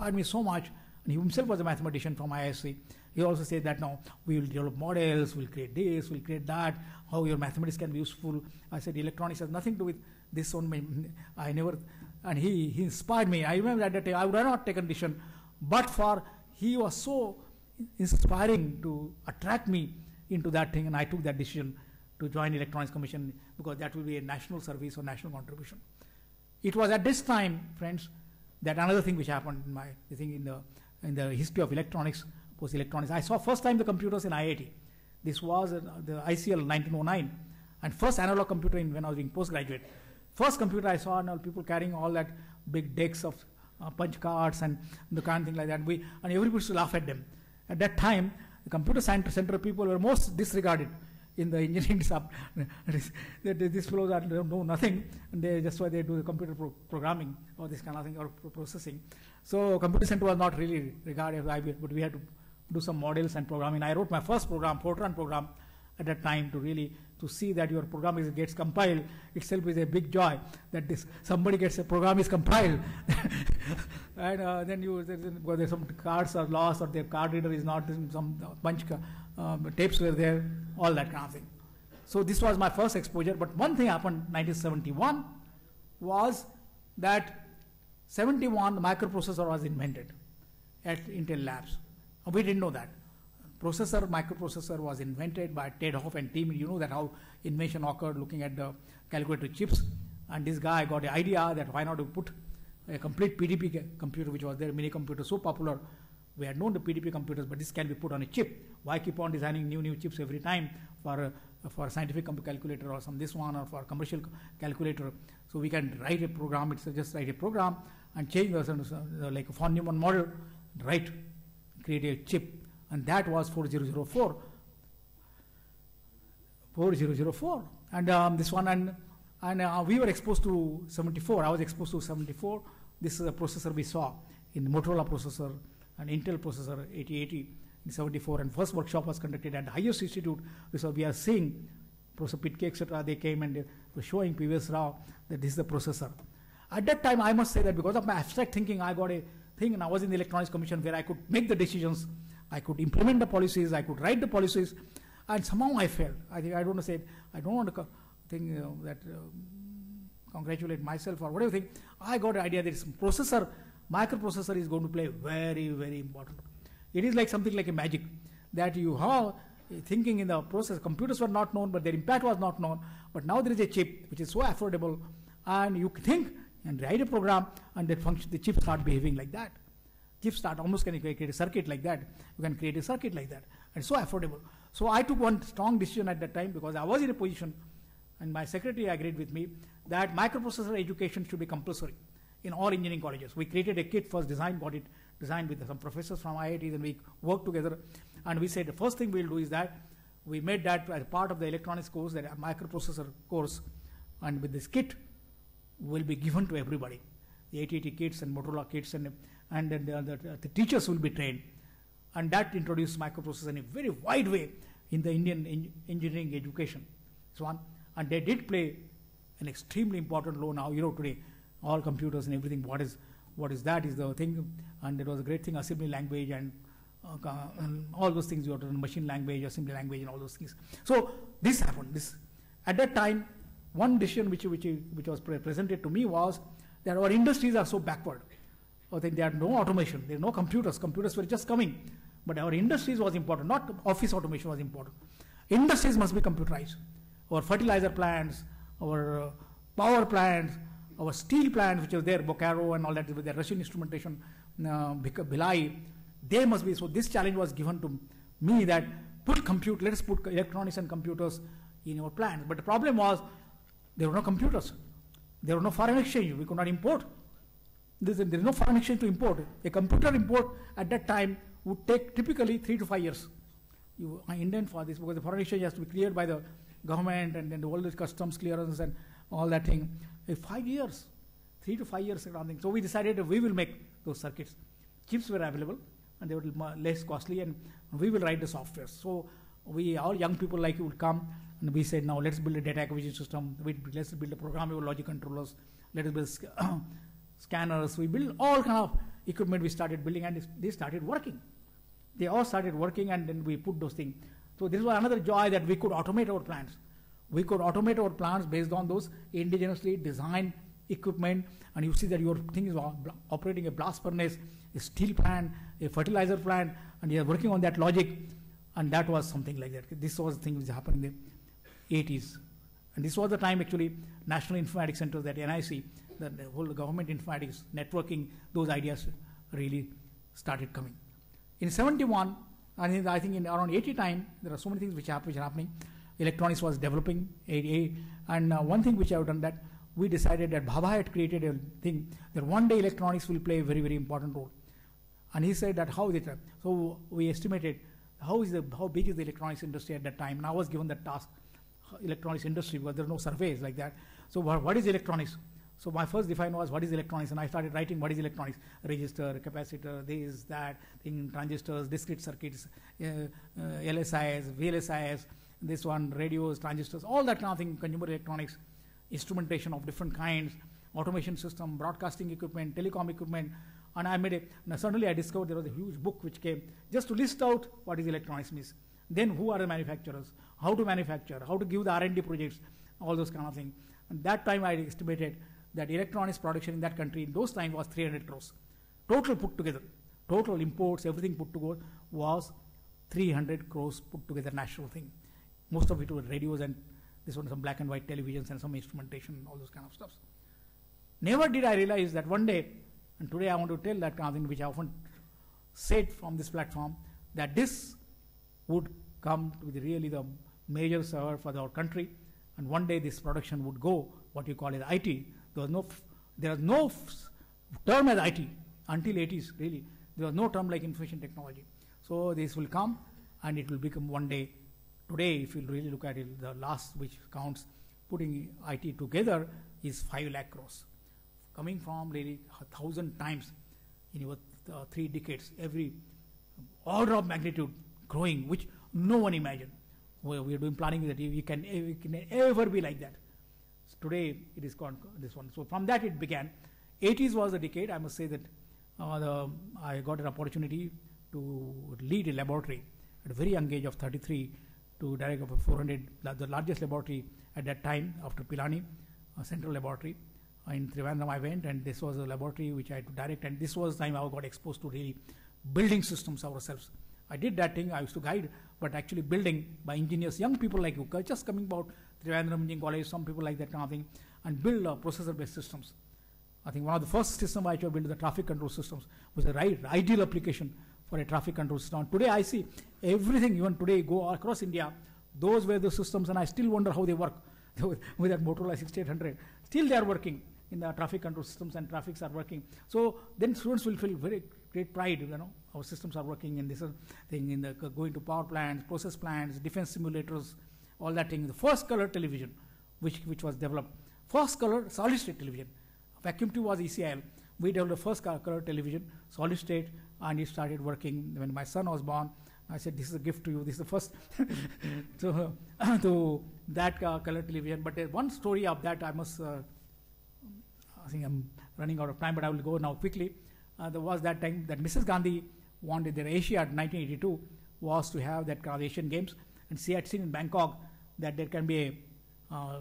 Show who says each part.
Speaker 1: inspired me so much. And he himself was a mathematician from ISC. He also said that now we will develop models, we'll create this, we'll create that, how your mathematics can be useful. I said electronics has nothing to do with this on I never, and he inspired me. I remember at that time I would have not taken decision, but for he was so inspiring to attract me into that thing, and I took that decision to join Electronics Commission because that will be a national service or national contribution. It was at this time, friends, that another thing which happened in my in the history of electronics, post electronics. I saw first time the computers in IIT. This was the ICL 1909, and first analog computer when I was being postgraduate. First computer I saw, and people carrying all that big decks of punch cards and the kind of thing like that. And everybody used to laugh at them. At that time, the computer center people were most disregarded in the engineering department. These fellows don't know nothing, and that's why they do the computer programming or this kind of thing or processing. So computer center was not really regarded, but we had to do some models and programming. I wrote my first program, Fortran program, at that time to see that your program gets compiled itself is a big joy. That somebody gets a program is compiled, and then there's some cards are lost or their card reader is not, some punch tapes were there, all that kind of thing. So this was my first exposure. But one thing happened 1971 was that 71 the microprocessor was invented at Intel Labs. We didn't know that. Microprocessor was invented by Ted Hoff and team. You know that how invention occurred looking at the calculator chips. And this guy got the idea that why not to put a complete PDP computer, which was their mini computer so popular. We had known the PDP computers, but this can be put on a chip. Why keep on designing new chips every time for a scientific calculator or this one or for commercial calculator? So we can write a program. It's just write a program and change like a von Neumann model, create a chip. And that was 4004. And this one, and we were exposed to 74. I was exposed to 74. This is a processor we saw in Motorola processor, an Intel processor 8080 in 74. And first workshop was conducted at the highest institute. So we are seeing Professor Pitke, etc. They came and they were showing P.V.S. Rao that this is the processor. At that time, I must say that because of my abstract thinking, I got a thing, and I was in the Electronics Commission where I could make the decisions. I could implement the policies, I could write the policies, and somehow I failed. I don't want to think that congratulate myself or whatever thing. I got the idea that this microprocessor is going to play very, very important. It is like something like a magic that you have thinking in the process. Computers were not known, but their impact was not known. But now there is a chip which is so affordable, and you think and write a program, and the chip start behaving like that. Chips start almost can create a circuit like that. You can create a circuit like that. And it's so affordable. So I took one strong decision at that time because I was in a position, and my secretary agreed with me, that microprocessor education should be compulsory in all engineering colleges. We created a kit, first designed with some professors from IIT, then we worked together, and we said the first thing we'll do is that we made that as part of the electronics course, that a microprocessor course, and with this kit will be given to everybody. The 8080 kits and Motorola kits, and then the teachers will be trained. And that introduced microprocessors in a very wide way in the Indian engineering education. And they did play an extremely important role now. Today, all computers and everything, what is that is the thing. And it was a great thing, assembly language and all those things, machine language, assembly language, and all those things. So this happened. At that time, one decision which was presented to me was that our industries are so backward. I think there are no automation, there are no computers. Computers were just coming. But our industries was important, not office automation was important. Industries must be computerized. Our fertilizer plants, our power plants, our steel plants, which was there, Bocaro and all that, with their Russian instrumentation, Bhilai, they must be. So this challenge was given to me that let us put electronics and computers in our plants. But the problem was there were no computers. There was no foreign exchange. We could not import. There is no foreign exchange to import. A computer import at that time would take typically 3 to 5 years. You are indent for this because the foreign exchange has to be cleared by the government, and then all the customs clearance and all that thing. 5 years, 3 to 5 years something. So we decided that we will make those circuits. Chips were available and they were less costly, and we will write the software. So all young people like you would come, and we said, now let's build a data acquisition system. Let's build a programmable logic controllers. Let us build scanners. We build all kind of equipment we started building, and they started working. They all started working, and then we put those things. So this was another joy, that we could automate our plants. We could automate our plants based on those indigenously designed equipment, and you see that your thing is operating a blast furnace, a steel plant, a fertilizer plant, and you are working on that logic, and that was something like that. This was the thing which happened in the 80s. And this was the time actually National Informatics Centers, that NIC, the whole government informatics, networking, those ideas really started coming. In 71, and I think in around 80 time, there are so many things which are happening. Electronics was developing, and one thing which I have done, that we decided that Bhabha had created a thing that one day electronics will play a very, very important role. And he said that how is it? So we estimated how big is the electronics industry at that time. And I was given that task, electronics industry, because there are no surveys like that. So what is electronics? So my first define was what is electronics, and I started writing what is electronics: register, capacitor, this, that, thing, transistors, discrete circuits, LSIs, VLSIs, this one, radios, transistors, all that kind of thing, consumer electronics, instrumentation of different kinds, automation system, broadcasting equipment, telecom equipment, and I made it. Now suddenly I discovered there was a huge book which came just to list out what is electronics means. Then who are the manufacturers, how to manufacture, how to give the R&D projects, all those kind of things. And that time I estimated that electronics production in that country in those times was 300 crores. Total put together, total imports, everything put together was 300 crores put together, national thing. Most of it were radios, and this one some black and white televisions and some instrumentation, all those kind of stuff. Never did I realize that one day, and today I want to tell that kind of thing which I often said from this platform, that this would come to be really the major server for our country, and one day this production would go what you call as IT. There was no term as IT until 80s, really. There was no term like information technology. So this will come, and it will become one day. Today, if you really look at it, the last which counts, putting IT together is 5 lakh crores. Coming from really 1,000 times in your 3 decades, every order of magnitude growing, which no one imagined. We are doing planning that we can ever be like that. So today, it is called this one. So from that it began. 80s was the decade. I must say that I got an opportunity to lead a laboratory at a very young age of 33, to direct over 400, the largest laboratory at that time after Pilani, central laboratory. In Trivandrum I went, and this was a laboratory which I had to direct, and this was the time I got exposed to really building systems ourselves. I did that thing, I used to guide, but actually building by engineers, young people like you, just coming about Trivandrum Engineering College, some people like that kind of thing, and build processor-based systems. I think one of the first systems I built, the traffic control systems, was the ideal application for a traffic control system. Today I see everything, even today, go across India, those were the systems, and I still wonder how they work with that Motorola 6800. Still they are working in the traffic control systems, and traffics are working. So then students will feel very great pride, our systems are working in this thing, in the going to power plants, process plants, defense simulators, all that thing. The first color television, which was developed, first color solid state television. Vacuum tube was ECIL. We developed the first color television, solid state, and it started working when my son was born. I said, this is a gift to you. This is the first to that color television. But one story of that I must, I think I'm running out of time, but I will go now quickly. There was that time that Mrs. Gandhi wanted their Asiad 1982 was to have that kind of Asian Games, and she had seen in Bangkok that there can be a